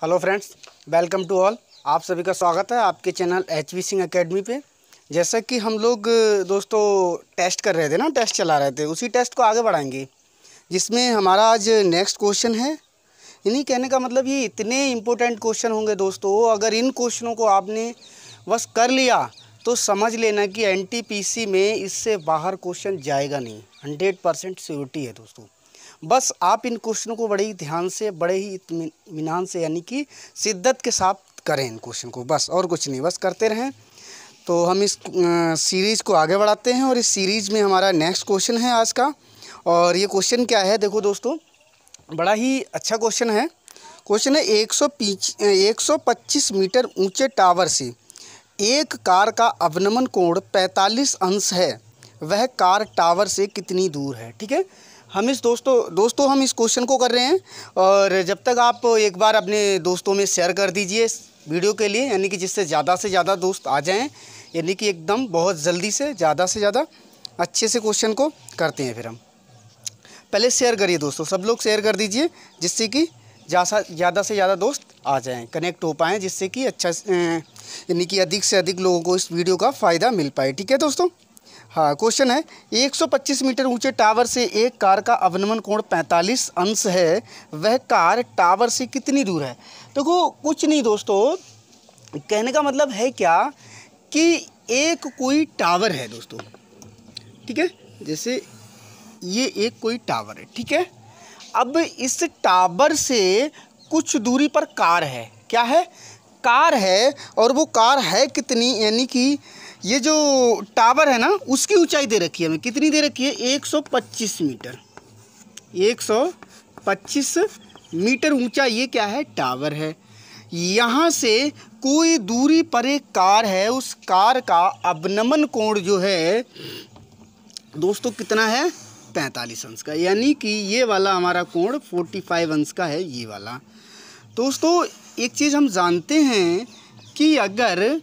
Hello friends, welcome to all. आप सभी का स्वागत है आपके चैनल HV सिंह एकेडमी पे। जैसा कि हम लोग दोस्तों टेस्ट कर रहे थे ना, टेस्ट चला रहे थे, उसी टेस्ट को आगे बढ़ाएंगे जिसमें हमारा आज नेक्स्ट क्वेश्चन है। इन्हीं कहने का मतलब ये इतने इम्पोर्टेंट क्वेश्चन होंगे दोस्तों, अगर इन क्वेश्चनों को आपने बस कर लिया तो समझ लेना कि NTPC में इससे बाहर क्वेश्चन जाएगा नहीं। 100% श्योरिटी है दोस्तों। बस आप इन क्वेश्चनों को बड़े ही ध्यान से, बड़े ही इत्मीनान से, यानी कि शिद्दत के साथ करें इन क्वेश्चन को, बस और कुछ नहीं, बस करते रहें। तो हम इस सीरीज़ को आगे बढ़ाते हैं और इस सीरीज़ में हमारा नेक्स्ट क्वेश्चन है आज का। और ये क्वेश्चन क्या है, देखो दोस्तों, बड़ा ही अच्छा क्वेश्चन है। क्वेश्चन है 125 मीटर ऊंचे टावर से एक कार का अवनमन कोण 45 अंश है, वह कार टावर से कितनी दूर है। ठीक है, हम इस दोस्तों हम इस क्वेश्चन को कर रहे हैं। और जब तक आप एक बार अपने दोस्तों में शेयर कर दीजिए इस वीडियो के लिए, यानी कि जिससे ज़्यादा दोस्त आ जाएं, यानी कि एकदम बहुत जल्दी से ज़्यादा अच्छे से क्वेश्चन को करते हैं। फिर हम पहले शेयर करिए दोस्तों, सब लोग शेयर कर दीजिए, जिससे कि ज़्यादा से ज़्यादा दोस्त आ जाएं, कनेक्ट हो पाएँ, जिससे कि अच्छा यानी कि अधिक से अधिक लोगों को इस वीडियो का फ़ायदा मिल पाए। ठीक है दोस्तों। हाँ, क्वेश्चन है 125 मीटर ऊंचे टावर से एक कार का अवनमन कोण 45 अंश है, वह कार टावर से कितनी दूर है। देखो कुछ नहीं दोस्तों, कहने का मतलब है क्या कि एक कोई टावर है दोस्तों, ठीक है, जैसे ये एक कोई टावर है, ठीक है। अब इस टावर से कुछ दूरी पर कार है, क्या है, कार है। और वो कार है कितनी, यानी कि ये जो टावर है ना, उसकी ऊंचाई दे रखी है हमें, कितनी दे रखी है, 125 मीटर। 125 मीटर ऊंचा ये क्या है, टावर है। यहाँ से कोई दूरी पर एक कार है, उस कार का अवनमन कोण जो है दोस्तों कितना है, 45 अंश का, यानी कि ये वाला हमारा कोण 45 अंश का है, ये वाला। दोस्तों एक चीज़ हम जानते हैं कि अगर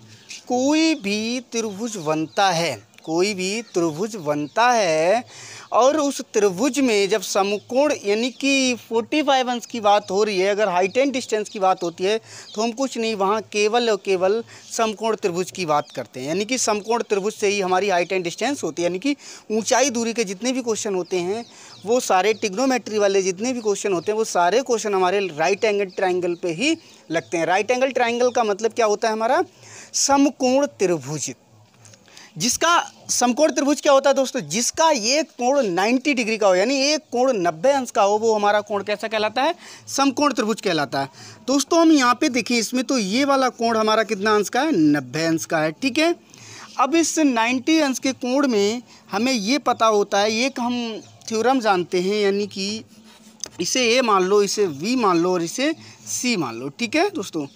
कोई भी त्रिभुज बनता है, कोई भी त्रिभुज बनता है और उस त्रिभुज में जब समकोण यानी कि 45 अंश की बात हो रही है, अगर हाइट एंड डिस्टेंस की बात होती है, तो हम कुछ नहीं, वहाँ केवल और केवल समकोण त्रिभुज की बात करते हैं। यानी कि समकोण त्रिभुज से ही हमारी हाइट एंड डिस्टेंस होती है, यानी कि ऊंचाई दूरी के जितने भी क्वेश्चन होते हैं, वो सारे ट्रिग्नोमेट्री वाले जितने भी क्वेश्चन होते हैं, वो सारे क्वेश्चन हमारे राइट एंगल ट्राइंगल पे ही लगते हैं। राइट एंगल ट्राइंगल का मतलब क्या होता है, हमारा समकोण त्रिभुज। जिसका समकोण त्रिभुज क्या होता है दोस्तों, जिसका एक कोण 90 डिग्री का हो, यानी एक कोण 90 अंश का हो, वो हमारा कोण कैसा कहलाता है, समकोण त्रिभुज कहलाता है। दोस्तों हम यहाँ पे देखिए, इसमें तो ये वाला कोण हमारा कितना अंश का है, 90 अंश का है, ठीक है। अब इस 90 अंश के कोण में हमें ये पता होता है, एक हम थ्योरम जानते हैं, यानी कि इसे A मान लो, इसे V मान लो और इसे C मान लो, ठीक है दोस्तों।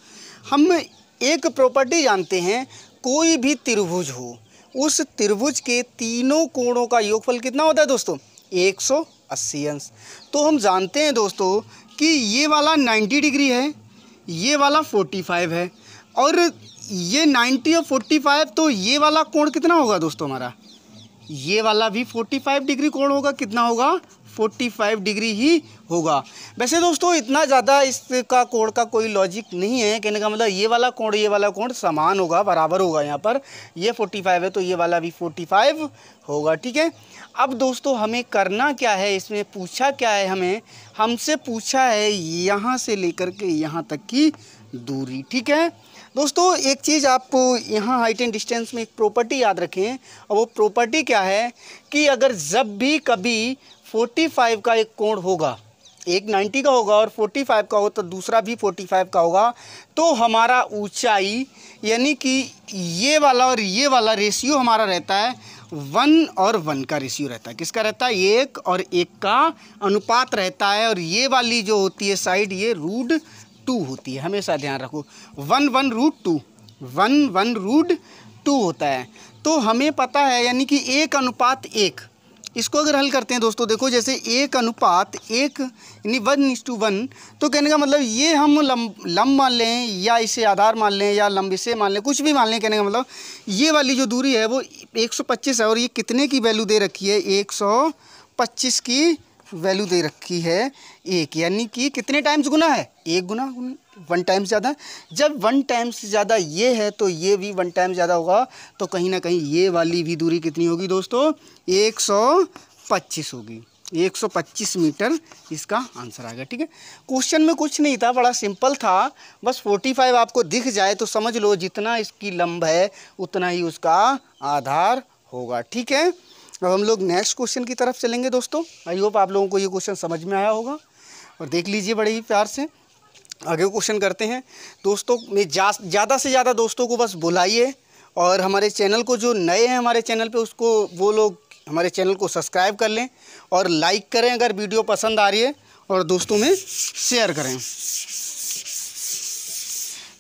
हम एक प्रॉपर्टी जानते हैं, कोई भी त्रिभुज हो, उस त्रिभुज के तीनों कोणों का योगफल कितना होता है दोस्तों, 180 अंश। तो हम जानते हैं दोस्तों कि ये वाला 90 डिग्री है, ये वाला 45 है, और ये 90 और 45, तो ये वाला कोण कितना होगा दोस्तों, हमारा ये वाला भी 45 डिग्री कोण होगा, कितना होगा, 45 डिग्री ही होगा। वैसे दोस्तों इतना ज़्यादा इसका कोण का कोई लॉजिक नहीं है, कहने का मतलब ये वाला कोण समान होगा, बराबर होगा। यहाँ पर ये 45 है तो ये वाला भी 45 होगा, ठीक है। अब दोस्तों हमें करना क्या है, इसमें पूछा क्या है, हमसे पूछा है यहाँ से लेकर के यहाँ तक की दूरी, ठीक है दोस्तों। एक चीज़ आप यहाँ हाइट एंड डिस्टेंस में एक प्रॉपर्टी याद रखें, और वो प्रॉपर्टी क्या है कि अगर जब भी कभी 45 का एक कोण होगा, एक 90 का होगा और 45 का हो, तो दूसरा भी 45 का होगा, तो हमारा ऊंचाई यानी कि ये वाला और ये वाला रेशियो हमारा रहता है 1 और 1 का रेशियो रहता है। किसका रहता है, 1 और 1 का अनुपात रहता है। और ये वाली जो होती है साइड, ये √2 होती है, हमेशा ध्यान रखो, 1 √2, 1 √2 होता है। तो हमें पता है, यानी कि 1:1, इसको अगर हल करते हैं दोस्तों, देखो जैसे 1:1 यानी 1:1, तो कहने का मतलब ये हम लंब मान लें, या इसे आधार मान लें, या लंब इसे मान लें, कुछ भी मान लें, कहने का मतलब ये वाली जो दूरी है वो 125 है, और ये कितने की वैल्यू दे रखी है, 125 की वैल्यू दे रखी है 1, यानी कि कितने टाइम्स गुना है, 1 गुना, 1 टाइम्स ज़्यादा। जब 1 टाइम्स ज़्यादा ये है तो ये भी 1 टाइम ज़्यादा होगा, तो कहीं ना कहीं ये वाली भी दूरी कितनी होगी दोस्तों, 125 होगी। 125 मीटर इसका आंसर आ गया। ठीक है, क्वेश्चन में कुछ नहीं था, बड़ा सिंपल था, बस 45 आपको दिख जाए तो समझ लो जितना इसकी लंब है उतना ही उसका आधार होगा। ठीक है, अब हम लोग नेक्स्ट क्वेश्चन की तरफ चलेंगे दोस्तों। आई होप आप लोगों को ये क्वेश्चन समझ में आया होगा और देख लीजिए बड़े ही प्यार से। आगे क्वेश्चन करते हैं दोस्तों। में ज़्यादा से ज़्यादा दोस्तों को बस बुलाइए और हमारे चैनल को, जो नए हैं हमारे चैनल पे, उसको वो लोग हमारे चैनल को सब्सक्राइब कर लें और लाइक करें अगर वीडियो पसंद आ रही है, और दोस्तों में शेयर करें।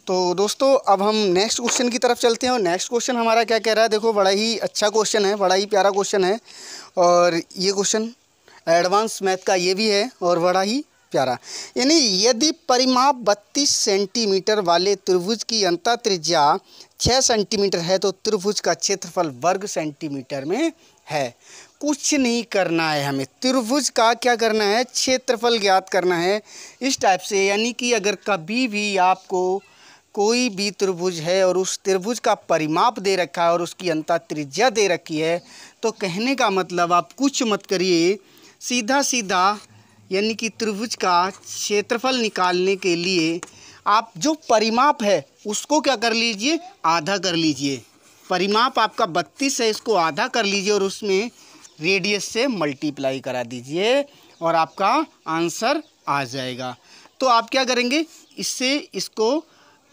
तो दोस्तों अब हम नेक्स्ट क्वेश्चन की तरफ चलते हैं और नेक्स्ट क्वेश्चन हमारा क्या कह रहा है, देखो बड़ा ही अच्छा क्वेश्चन है, बड़ा ही प्यारा क्वेश्चन है, और ये क्वेश्चन एडवांस मैथ का ये भी है और बड़ा ही प्यारा। यानी यदि परिमाप 32 सेंटीमीटर वाले त्रिभुज की अंतः त्रिज्या 6 सेंटीमीटर है तो त्रिभुज का क्षेत्रफल वर्ग सेंटीमीटर में है। कुछ नहीं करना है हमें, त्रिभुज का क्या करना है, क्षेत्रफल ज्ञात करना है इस टाइप से। यानी कि अगर कभी भी आपको कोई भी त्रिभुज है और उस त्रिभुज का परिमाप दे रखा है और उसकी अंतः त्रिज्या दे रखी है, तो कहने का मतलब आप कुछ मत करिए, सीधा सीधा यानी कि त्रिभुज का क्षेत्रफल निकालने के लिए आप जो परिमाप है उसको क्या कर लीजिए, आधा कर लीजिए। परिमाप आपका 32 है, इसको आधा कर लीजिए और उसमें रेडियस से मल्टीप्लाई करा दीजिए और आपका आंसर आ जाएगा। तो आप क्या करेंगे, इससे इसको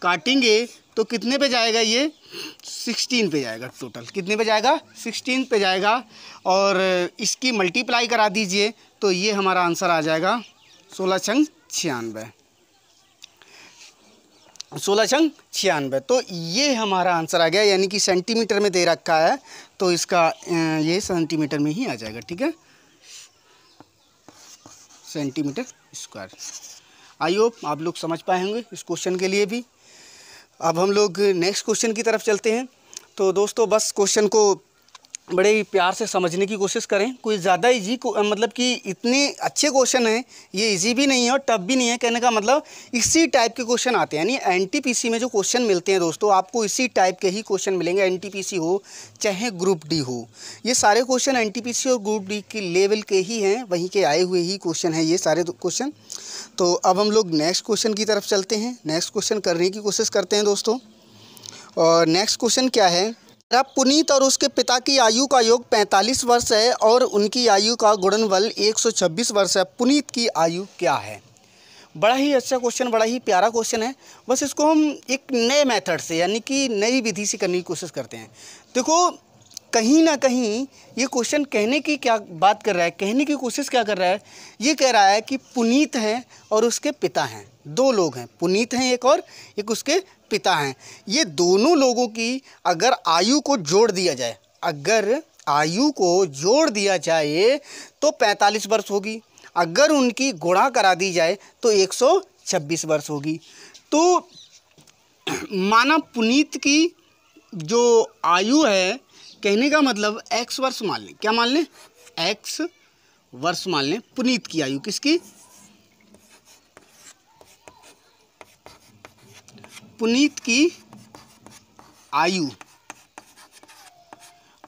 काटेंगे तो कितने पे जाएगा, ये 16 पे जाएगा। टोटल कितने पे जाएगा, 16 पे जाएगा, और इसकी मल्टीप्लाई करा दीजिए तो ये हमारा आंसर आ जाएगा 16 छंग 96, 16 छंग 96। तो ये हमारा आंसर आ गया, यानी कि सेंटीमीटर में दे रखा है तो इसका ये सेंटीमीटर में ही आ जाएगा। ठीक है, सेंटीमीटर स्क्वायर। आई होप आप लोग समझ पाए होंगे इस क्वेश्चन के लिए भी। अब हम लोग नेक्स्ट क्वेश्चन की तरफ चलते हैं। तो दोस्तों बस क्वेश्चन को बड़े ही प्यार से समझने की कोशिश करें, कोई ज़्यादा इजी मतलब कि इतने अच्छे क्वेश्चन हैं, ये इजी भी नहीं है और टफ भी नहीं है। कहने का मतलब इसी टाइप के क्वेश्चन आते हैं, यानी एनटीपीसी में जो क्वेश्चन मिलते हैं दोस्तों, आपको इसी टाइप के ही क्वेश्चन मिलेंगे, एनटीपीसी हो चाहे ग्रुप डी हो। ये सारे क्वेश्चन एनटीपीसी और ग्रुप डी के लेवल के ही हैं, वहीं के आए हुए ही क्वेश्चन हैं ये सारे क्वेश्चन। तो अब हम लोग नेक्स्ट क्वेश्चन की तरफ चलते हैं, नेक्स्ट क्वेश्चन करने की कोशिश करते हैं दोस्तों। और नेक्स्ट क्वेश्चन क्या है, पुनीत और उसके पिता की आयु का योग 45 वर्ष है और उनकी आयु का गुणनफल 126 वर्ष है। पुनीत की आयु क्या है। बड़ा ही अच्छा क्वेश्चन, बड़ा ही प्यारा क्वेश्चन है। बस इसको हम एक नए मेथड से यानी कि नई विधि से करने की कोशिश करते हैं। देखो कहीं ना कहीं ये क्वेश्चन कहने की क्या बात कर रहा है, कहने की कोशिश क्या कर रहा है, ये कह रहा है कि पुनीत हैं और उसके पिता हैं, 2 लोग हैं, पुनीत हैं एक और एक उसके पिता हैं। ये दोनों लोगों की अगर आयु को जोड़ दिया जाए, अगर आयु को जोड़ दिया जाए तो 45 वर्ष होगी, अगर उनकी गुणा करा दी जाए तो 126 वर्ष होगी। तो माना पुनीत की जो आयु है, कहने का मतलब x वर्ष मान लें, क्या मान लें, x वर्ष मान लें पुनीत की आयु, किसकी, पुनीत की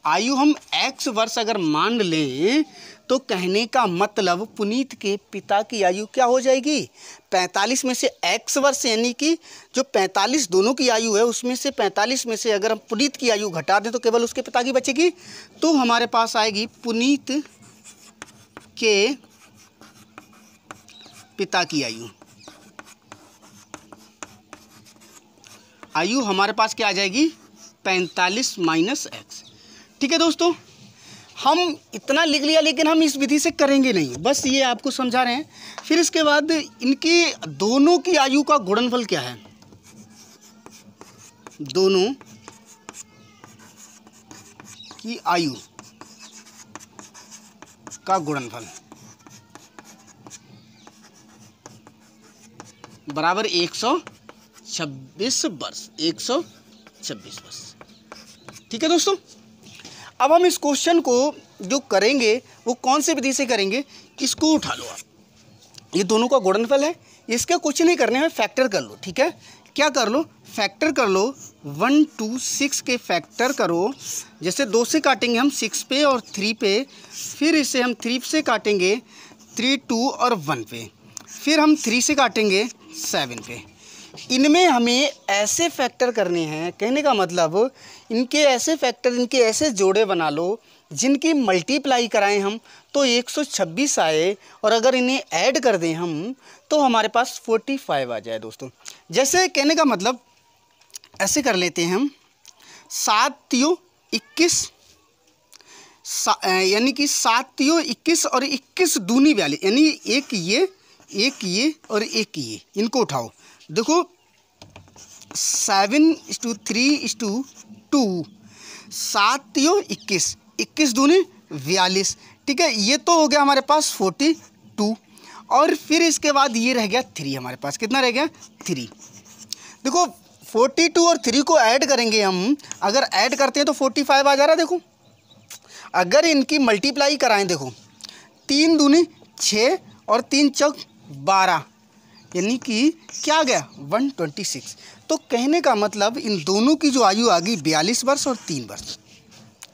आयु हम x वर्ष अगर मान लें तो कहने का मतलब पुनीत के पिता की आयु क्या हो जाएगी, 45 में से x वर्ष यानी कि जो 45 दोनों की आयु है उसमें से 45 में से अगर हम पुनीत की आयु घटा दें तो केवल उसके पिता की बचेगी। तो हमारे पास आएगी पुनीत के पिता की आयु हमारे पास क्या आ जाएगी, 45 माइनस x। ठीक है दोस्तों, हम इतना लिख लिया लेकिन हम इस विधि से करेंगे नहीं, बस ये आपको समझा रहे हैं। फिर इसके बाद इनकी दोनों की आयु का गुणनफल क्या है, दोनों की आयु का गुणनफल बराबर 126 वर्ष, 126 वर्ष। ठीक है दोस्तों, अब हम इस क्वेश्चन को जो करेंगे वो कौन सी विधि से करेंगे, इसको उठा लो आप, ये दोनों का गुणनफल है, इसका कुछ नहीं करने में फैक्टर कर लो। ठीक है, क्या कर लो, फैक्टर कर लो, 1 2 6 के फैक्टर करो। जैसे 2 से काटेंगे हम 6 पे और 3 पे, फिर इसे हम 3 से काटेंगे 3 2 और 1 पे, फिर हम 3 से काटेंगे 7 पे। इनमें हमें ऐसे फैक्टर करने हैं, कहने का मतलब इनके ऐसे फैक्टर, इनके ऐसे जोड़े बना लो जिनकी मल्टीप्लाई कराएं हम तो 126 आए, और अगर इन्हें ऐड कर दें हम तो हमारे पास 45 आ जाए दोस्तों। जैसे कहने का मतलब ऐसे कर लेते हैं हम, 7 3 21, यानी कि 7 3 21 और 21 दूनी 42, यानी एक ये और एक ये, इनको उठाओ। देखो 7:3:2, 7 3 21, 21 दूनी 42। ठीक है, ये तो हो गया हमारे पास 42, और फिर इसके बाद ये रह गया 3 हमारे पास। कितना रह गया? 3। देखो 42 और 3 को ऐड करेंगे हम, अगर ऐड करते हैं तो 45 आ जा रहा है। देखो अगर इनकी मल्टीप्लाई कराएं, देखो 3 दूनी 6 और 3 चौक 12, यानी कि क्या आ गया? 126। तो कहने का मतलब इन दोनों की जो आयु आ गई 42 वर्ष और 3 वर्ष।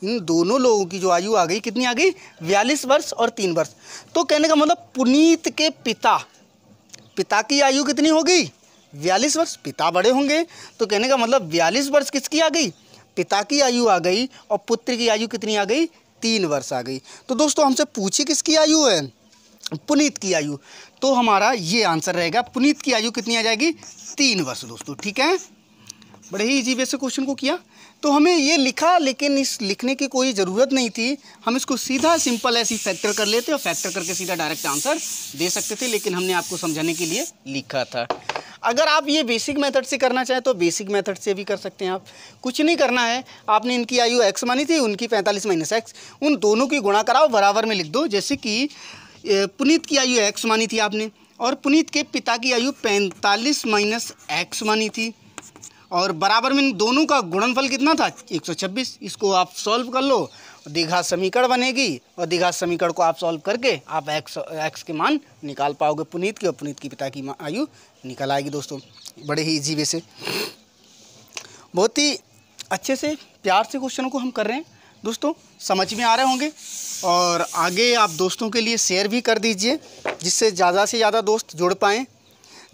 इन दोनों लोगों की जो आयु आ गई, कितनी आ गई? 42 वर्ष और 3 वर्ष। तो कहने का मतलब पुनीत के पिता की आयु कितनी हो गई? 42 वर्ष। पिता बड़े होंगे तो कहने का मतलब 42 वर्ष किसकी आ गई? पिता की आयु आ गई, और पुत्र की आयु कितनी आ गई? 3 वर्ष आ गई। तो दोस्तों हमसे पूछे किसकी आयु है? पुनीत की आयु। तो हमारा ये आंसर रहेगा, पुनीत की आयु कितनी आ जाएगी? 3 वर्ष दोस्तों। ठीक है, बड़े ही इजी वे से क्वेश्चन को किया। तो हमें ये लिखा, लेकिन इस लिखने की कोई ज़रूरत नहीं थी, हम इसको सीधा सिंपल ऐसी फैक्टर कर लेते और फैक्टर करके सीधा डायरेक्ट आंसर दे सकते थे, लेकिन हमने आपको समझाने के लिए लिखा था। अगर आप ये बेसिक मेथड से करना चाहें तो बेसिक मेथड से भी कर सकते हैं। आप कुछ नहीं करना है, आपने इनकी आयु x मानी थी, उनकी 45 - x, उन दोनों की गुणा कराओ, बराबर में लिख दो। जैसे कि पुनीत की आयु x मानी थी आपने, और पुनीत के पिता की आयु 45 - x मानी थी, और बराबर में दोनों का गुणनफल कितना था? 126। इसको आप सॉल्व कर लो, द्विघात समीकरण बनेगी, और द्विघात समीकरण को आप सॉल्व करके आप x के मान निकाल पाओगे पुनीत के, और पुनीत की पिता की आयु निकल आएगी दोस्तों। बड़े ही इजी वे से, बहुत ही अच्छे से, प्यार से क्वेश्चनों को हम कर रहे हैं दोस्तों। समझ में आ रहे होंगे, और आगे आप दोस्तों के लिए शेयर भी कर दीजिए, जिससे ज़्यादा से ज़्यादा दोस्त जुड़ पाएँ,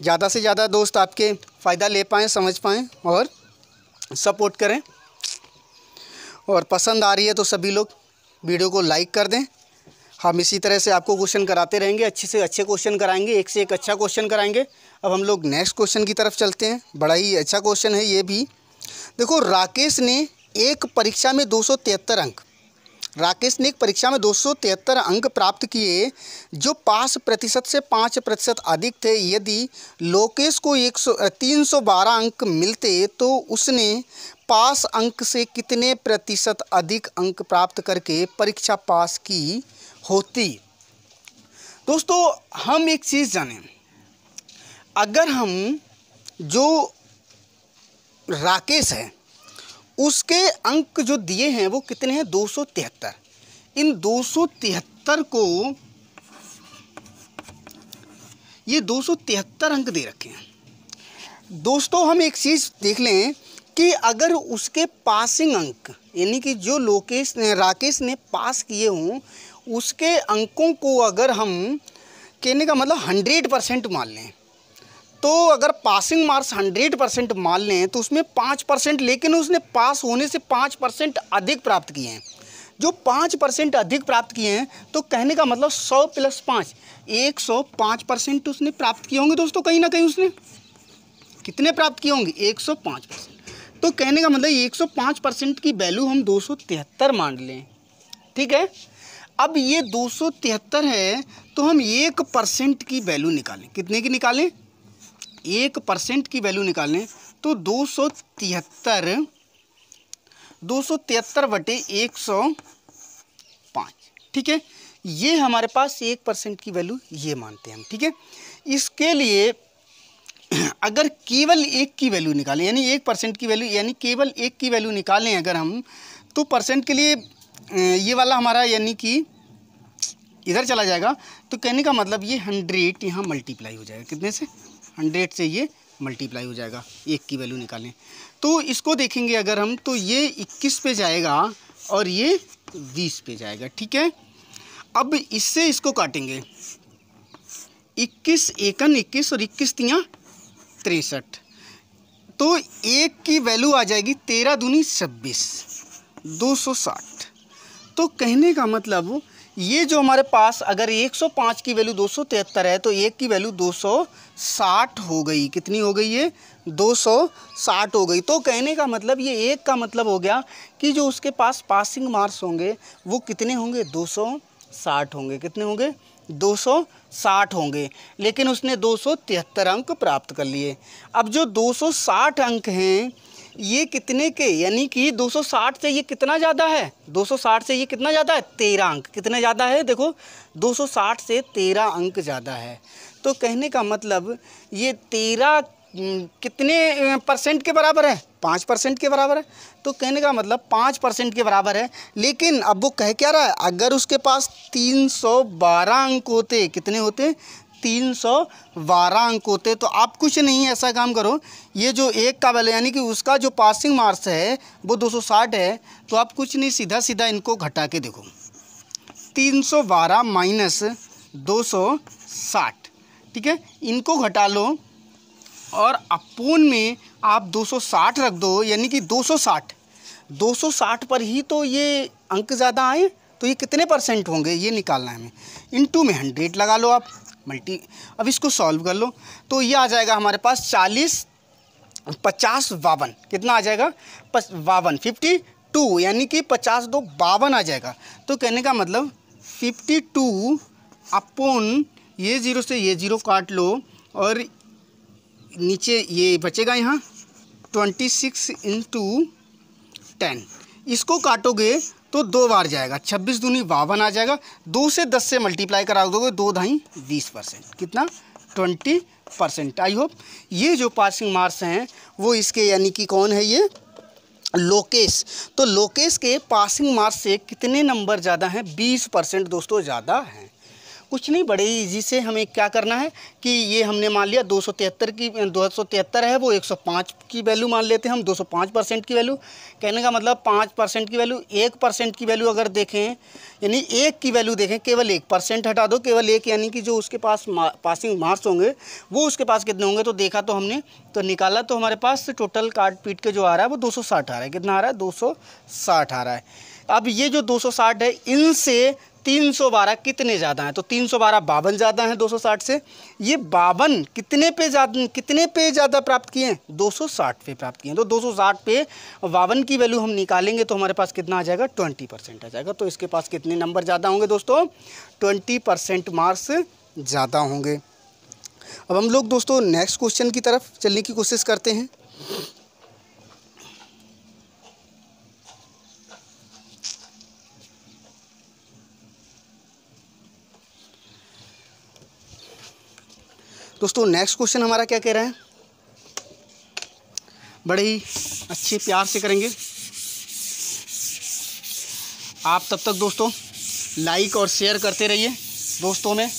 ज़्यादा से ज़्यादा दोस्त आपके फ़ायदा ले पाएँ, समझ पाएँ और सपोर्ट करें। और पसंद आ रही है तो सभी लोग वीडियो को लाइक कर दें। हम इसी तरह से आपको क्वेश्चन कराते रहेंगे, अच्छे से अच्छे क्वेश्चन कराएंगे, एक से एक अच्छा क्वेश्चन कराएंगे। अब हम लोग नेक्स्ट क्वेश्चन की तरफ चलते हैं। बड़ा ही अच्छा क्वेश्चन है ये भी। देखो राकेश ने एक परीक्षा में 273 अंक, राकेश ने एक परीक्षा में 273 अंक प्राप्त किए, जो पास प्रतिशत से 5% अधिक थे। यदि लोकेश को 312 अंक मिलते तो उसने पास अंक से कितने प्रतिशत अधिक अंक प्राप्त करके परीक्षा पास की होती? दोस्तों हम एक चीज़ जानें, अगर हम जो राकेश है उसके अंक जो दिए हैं वो कितने हैं? 273। इन 273 को, ये 273 अंक दे रखे हैं दोस्तों। हम एक चीज़ देख लें कि अगर उसके पासिंग अंक, यानी कि जो राकेश ने पास किए हों, उसके अंकों को अगर हम, कहने का मतलब 100% मान लें, तो अगर पासिंग मार्क्स 100% मान लें तो उसमें 5%, लेकिन उसने पास होने से 5% अधिक प्राप्त किए हैं। जो 5% अधिक प्राप्त किए हैं, तो कहने का मतलब 100 + 5, 105% उसने प्राप्त किए होंगे दोस्तों। कहीं ना कहीं उसने कितने प्राप्त किए होंगे? 105%। तो कहने का मतलब 105% की वैल्यू हम 273 मान लें। ठीक है, अब ये 273 है तो हम 1% की वैल्यू निकालें। कितने की निकालें? 1% की वैल्यू निकालें तो 273 बटे 105। ठीक है, ये हमारे पास 1% की वैल्यू ये मानते हैं हम। ठीक है, इसके लिए अगर केवल 1 की वैल्यू निकालें, यानी 1% की वैल्यू, यानी केवल 1 की वैल्यू निकालें अगर हम, तो परसेंट के लिए ये वाला हमारा, यानी कि इधर चला जाएगा। तो कहने का मतलब ये 100 यहाँ मल्टीप्लाई हो जाएगा, कितने से? 100 से ये मल्टीप्लाई हो जाएगा। 1 की वैल्यू निकालें तो इसको देखेंगे अगर हम, तो ये 21 पे जाएगा और ये 20 पे जाएगा, ठीक है। अब इससे इसको काटेंगे, 21 एकन 21 और 21 तियाँ 63, तो 1 की वैल्यू आ जाएगी 13 दूनी 26, 260। तो कहने का मतलब ये जो हमारे पास अगर 105 की वैल्यू 273 है तो 1 की वैल्यू 260 हो गई। कितनी हो गई? ये 260 हो गई। तो कहने का मतलब ये 1 का मतलब हो गया कि जो उसके पास पासिंग मार्क्स होंगे वो कितने होंगे? 260 होंगे। कितने होंगे? 260 होंगे। लेकिन उसने 273 अंक प्राप्त कर लिए। अब जो 260 अंक हैं ये कितने के, यानी कि 260 से ये कितना ज़्यादा है? 260 से ये कितना ज़्यादा है? 13 अंक। कितने ज़्यादा है? देखो 260 से 13 अंक ज़्यादा है। तो कहने का मतलब ये 13 कितने परसेंट के बराबर है? 5% के बराबर है। तो कहने का मतलब 5% के बराबर है। लेकिन अब वो कह क्या रहा है? अगर उसके पास 312 अंक होते, कितने होते? 312 अंक होते। तो आप कुछ नहीं, ऐसा काम करो, ये जो 1 का वैल्यू यानी कि उसका जो पासिंग मार्क्स है वो 260 है, तो आप कुछ नहीं, सीधा सीधा इनको घटा के देखो, 312 माइनस 260, ठीक है। इनको घटा लो और अपोन में आप 260 रख दो, यानी कि 260 पर ही तो ये अंक ज़्यादा आए। तो ये कितने परसेंट होंगे ये निकालना है हमें। इनटू में 100 लगा लो आप, मल्टी। अब इसको सॉल्व कर लो तो ये आ जाएगा हमारे पास 40 50 52, कितना आ जाएगा? 52, 52, यानी कि 50 2 52 आ जाएगा। तो कहने का मतलब 52 अपोन ये 0 से ये 0 काट लो और नीचे ये बचेगा यहाँ 26 × 10, इसको काटोगे तो 2 बार जाएगा, 26 दूनी 52 आ जाएगा। 2 से 10 से मल्टीप्लाई करा दोगे, 2 ढाई 20%, कितना? 20%। आई होप ये जो पासिंग मार्क्स हैं वो इसके, यानी कि कौन है ये? लोकेश। तो लोकेश के पासिंग मार्क्स से कितने नंबर ज़्यादा हैं? 20% दोस्तों ज़्यादा हैं। कुछ नहीं, बड़े ईजी से हमें क्या करना है कि ये हमने मान लिया 273 है, वो 105 की वैल्यू मान लेते हैं हम, 205% की वैल्यू। कहने का मतलब 5% की वैल्यू, 1% की वैल्यू अगर देखें, यानी 1 की वैल्यू देखें, केवल 1% हटा दो, केवल 1, यानी कि जो उसके पास पासिंग मार्क्स होंगे वो उसके पास कितने होंगे। तो देखा तो हमने, तो निकाला तो हमारे पास टोटल काट पीट के जो आ रहा है वो 260 आ रहा है। कितना आ रहा है? 260 आ रहा है। अब ये जो 260 है इनसे 312 कितने ज़्यादा हैं? तो 312 52 ज़्यादा हैं 260 से। ये 52 कितने पे ज़्यादा प्राप्त किए हैं? 260 पे प्राप्त किए हैं। तो 260 पे 52 की वैल्यू हम निकालेंगे तो हमारे पास कितना आ जाएगा? 20% आ जाएगा। तो इसके पास कितने नंबर ज़्यादा होंगे दोस्तों? 20% मार्क्स ज़्यादा होंगे। अब हम लोग दोस्तों नेक्स्ट क्वेश्चन की तरफ चलने की कोशिश करते हैं। दोस्तों नेक्स्ट क्वेश्चन हमारा क्या कह रहा है? बड़े ही अच्छे प्यार से करेंगे आप। तब तक दोस्तों लाइक और शेयर करते रहिए दोस्तों में,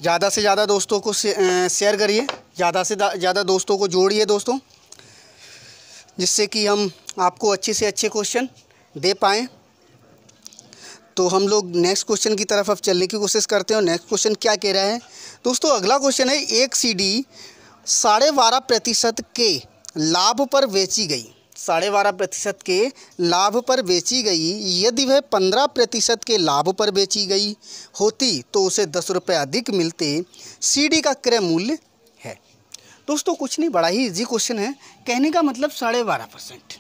ज़्यादा से ज़्यादा दोस्तों को शेयर करिए, ज़्यादा से ज़्यादा दोस्तों को जोड़िए दोस्तों, जिससे कि हम आपको अच्छे से अच्छे क्वेश्चन दे पाएँ। तो हम लोग नेक्स्ट क्वेश्चन की तरफ अब चलने की कोशिश करते हैं। और नेक्स्ट क्वेश्चन क्या कह रहा है दोस्तों? अगला क्वेश्चन है, एक सीडी 12.5% के लाभ पर बेची गई, 12.5% के लाभ पर बेची गई। यदि वह 15% के लाभ पर बेची गई होती तो उसे 10 रुपये अधिक मिलते। सीडी का क्रय मूल्य है। दोस्तों कुछ नहीं, बड़ा ही इजी क्वेश्चन है। कहने का मतलब 12.5%,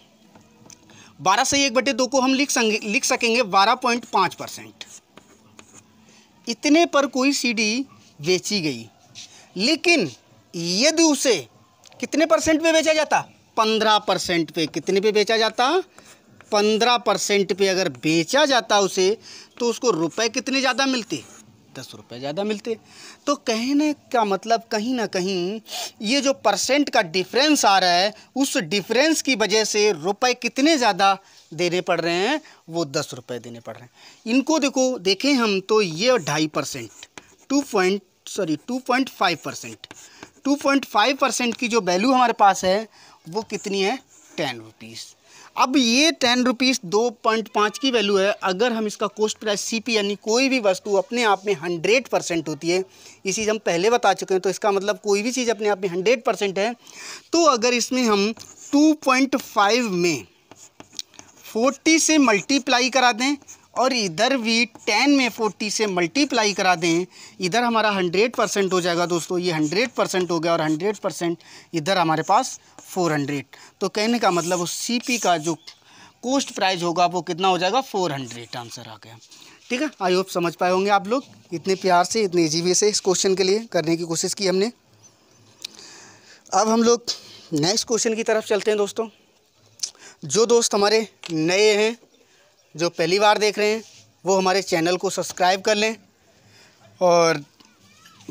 12 से 1/2 को हम लिख सकेंगे 12.5%। इतने पर कोई सीडी बेची गई, लेकिन यदि उसे कितने परसेंट पे बेचा जाता? 15% पे। कितने पे बेचा जाता? 15% पे अगर बेचा जाता उसे, तो उसको रुपए कितने ज़्यादा मिलते? ₹10 ज़्यादा मिलते। तो कहने का मतलब कहीं ना कहीं ये जो परसेंट का डिफरेंस आ रहा है, उस डिफरेंस की वजह से रुपए कितने ज़्यादा देने पड़ रहे हैं, वो ₹10 देने पड़ रहे हैं। इनको देखो, देखें हम तो ये 2.5%, 2.5%, 2.5% की जो वैल्यू हमारे पास है वो कितनी है, ₹10। अब ये ₹10 2.5 की वैल्यू है। अगर हम इसका कॉस्ट प्राइस CP यानी कोई भी वस्तु अपने आप में 100% होती है, ये चीज़ हम पहले बता चुके हैं, तो इसका मतलब कोई भी चीज़ अपने आप में 100% है। तो अगर इसमें हम 2.5 में 40 से मल्टीप्लाई करा दें और इधर भी 10 में 40 से मल्टीप्लाई करा दें, इधर हमारा 100% हो जाएगा दोस्तों। ये 100% हो गया और 100% इधर हमारे पास 400। तो कहने का मतलब उस CP का जो कॉस्ट प्राइस होगा वो कितना हो जाएगा, 400। आंसर आ गया। ठीक है, आई होप समझ पाए होंगे आप लोग। इतने प्यार से, इतने ईजी वे से इस क्वेश्चन के लिए करने की कोशिश की हमने। अब हम लोग नेक्स्ट क्वेश्चन की तरफ चलते हैं दोस्तों। जो दोस्त हमारे नए हैं, जो पहली बार देख रहे हैं, वो हमारे चैनल को सब्सक्राइब कर लें और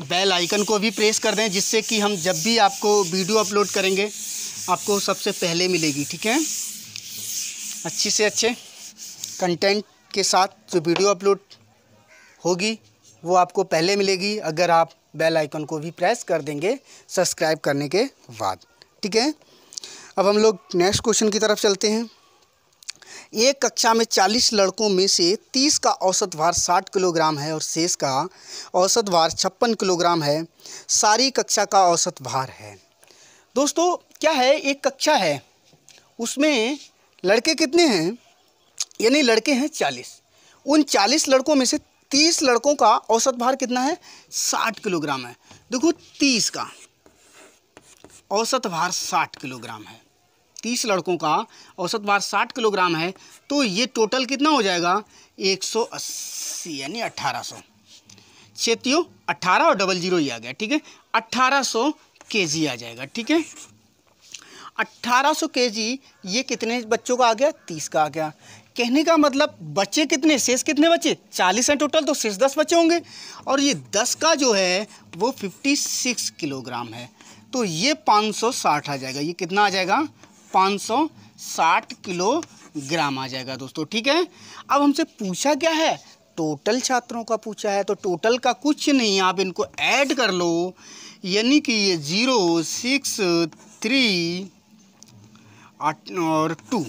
बेल आइकन को भी प्रेस कर दें, जिससे कि हम जब भी आपको वीडियो अपलोड करेंगे आपको सबसे पहले मिलेगी। ठीक है, अच्छी से अच्छे कंटेंट के साथ जो वीडियो अपलोड होगी वो आपको पहले मिलेगी, अगर आप बेल आइकन को भी प्रेस कर देंगे सब्सक्राइब करने के बाद। ठीक है, अब हम लोग नेक्स्ट क्वेश्चन की तरफ चलते हैं। एक कक्षा में 40 लड़कों में से 30 का औसत भार 60 किलोग्राम है और शेष का औसत भार 56 किलोग्राम है। सारी कक्षा का औसत भार है। दोस्तों क्या है, एक कक्षा है, उसमें लड़के कितने हैं, यानी लड़के हैं 40। उन 40 लड़कों में से 30 लड़कों का औसत भार कितना है, 60 किलोग्राम है। देखो 30 का औसत भार 60 किलोग्राम है, 30 लड़कों का औसत भार 60 किलोग्राम है, तो ये टोटल कितना हो जाएगा, 180 यानी 1800। क्षेत्रियों 18 और 00 ही आ गया। ठीक है, 1800 kg आ जाएगा। ठीक है, 1800 kg ये कितने बच्चों का आ गया, 30 का आ गया। कहने का मतलब बच्चे कितने, शेष कितने बचे, 40 हैं टोटल, तो शेष 10 बचे होंगे। और ये 10 का जो है वो 56 किलोग्राम है, तो ये 560 आ जाएगा। ये कितना आ जाएगा, 560 किलोग्राम आ जाएगा दोस्तों। ठीक है, अब हमसे पूछा क्या है, टोटल छात्रों का पूछा है, तो टोटल का कुछ नहीं, आप इनको ऐड कर लो, यानी कि ये 0, 6, 3 और 2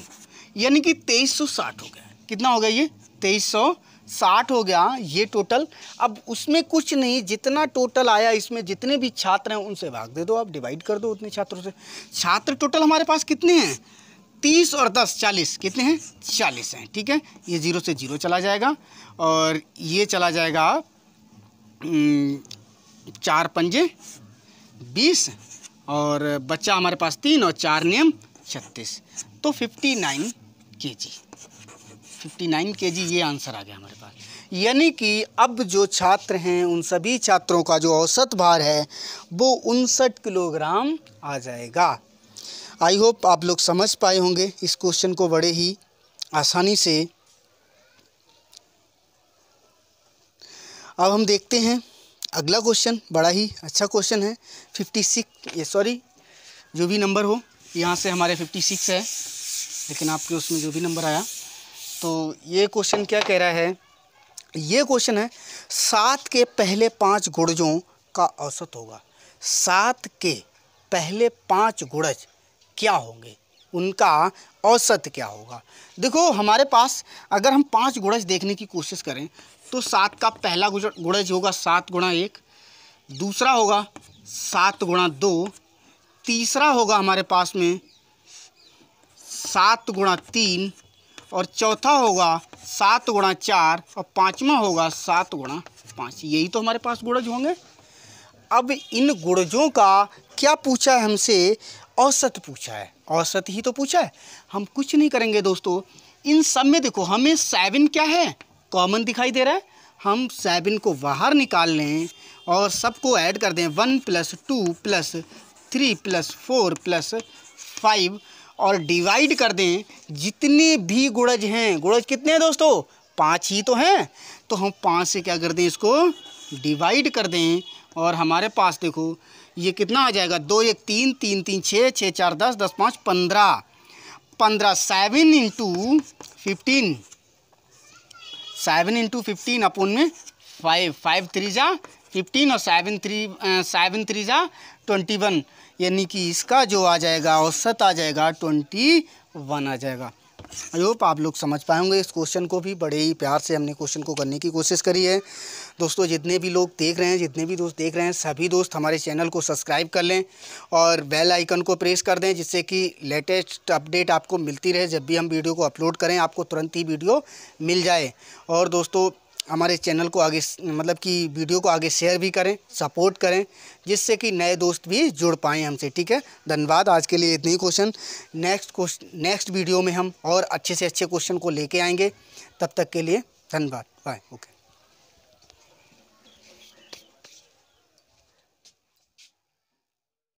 यानी कि 2360 हो गया। कितना हो गया, ये 2360 हो गया ये टोटल। अब उसमें कुछ नहीं, जितना टोटल आया इसमें जितने भी छात्र हैं उनसे भाग दे दो, आप डिवाइड कर दो उतने छात्रों से। छात्र टोटल हमारे पास कितने हैं, 30 और 10 40, कितने हैं, 40 हैं। ठीक है, ये 0 से 0 चला जाएगा और ये चला जाएगा 4 पंजे 20 और बच्चा हमारे पास 3 और 4 नियम 36, तो 59 kg, 59 kg ये आंसर आ गया हमारे पास। यानी कि अब जो छात्र हैं उन सभी छात्रों का जो औसत भार है वो 59 किलोग्राम आ जाएगा। आई होप आप लोग समझ पाए होंगे इस क्वेश्चन को बड़े ही आसानी से। अब हम देखते हैं अगला क्वेश्चन, बड़ा ही अच्छा क्वेश्चन है। 56 जो भी नंबर हो, यहाँ से हमारे 56 है, लेकिन आपके उसमें जो भी नंबर आया, तो ये क्वेश्चन क्या कह रहा है, ये क्वेश्चन है 7 के पहले 5 गुणजों का औसत होगा। 7 के पहले 5 गुणज क्या होंगे, उनका औसत क्या होगा। देखो हमारे पास अगर हम 5 गुणज देखने की कोशिश करें तो 7 का पहला गुणज होगा 7 गुणा 1, दूसरा होगा 7 गुणा 2, तीसरा होगा हमारे पास में 7 गुणा 3 और चौथा होगा 7 गुणा 4 और पाँचवा होगा 7 गुणा 5। यही तो हमारे पास गुणज होंगे। अब इन गुणजों का क्या पूछा है हमसे, औसत पूछा है, औसत ही तो पूछा है। हम कुछ नहीं करेंगे दोस्तों, इन सब में देखो हमें 7 क्या है, कॉमन दिखाई दे रहा है, हम 7 को बाहर निकाल लें और सबको ऐड कर दें, 1 + 2 + 3 + 4 + 5 और डिवाइड कर दें। जितने भी गुणज हैं, गुणज कितने हैं दोस्तों, 5 ही तो हैं, तो हम 5 से क्या कर दें, इसको डिवाइड कर दें और हमारे पास देखो ये कितना आ जाएगा, 2 1 3, 3 3 6, 6 4 10, 10 5 15, 15 7 इंटू 15, 7 इंटू 15 अपोन में 5, 5 3 जा 15 और 7 3 जा 21, यानी कि इसका जो आ जाएगा औसत आ जाएगा 21 आ जाएगा। आई होप आप लोग समझ पाएंगे इस क्वेश्चन को भी। बड़े ही प्यार से हमने क्वेश्चन को करने की कोशिश करी है। दोस्तों जितने भी लोग देख रहे हैं, जितने भी दोस्त देख रहे हैं, सभी दोस्त हमारे चैनल को सब्सक्राइब कर लें और बेल आइकन को प्रेस कर दें, जिससे कि लेटेस्ट अपडेट आपको मिलती रहे। जब भी हम वीडियो को अपलोड करें आपको तुरंत ही वीडियो मिल जाए। और दोस्तों हमारे चैनल को आगे मतलब कि वीडियो को आगे शेयर भी करें, सपोर्ट करें, जिससे कि नए दोस्त भी जुड़ पाएँ हमसे। ठीक है, धन्यवाद। आज के लिए इतने ही क्वेश्चन। नेक्स्ट वीडियो में हम और अच्छे से अच्छे क्वेश्चन को लेके आएंगे। तब तक के लिए धन्यवाद, बाय। ओके।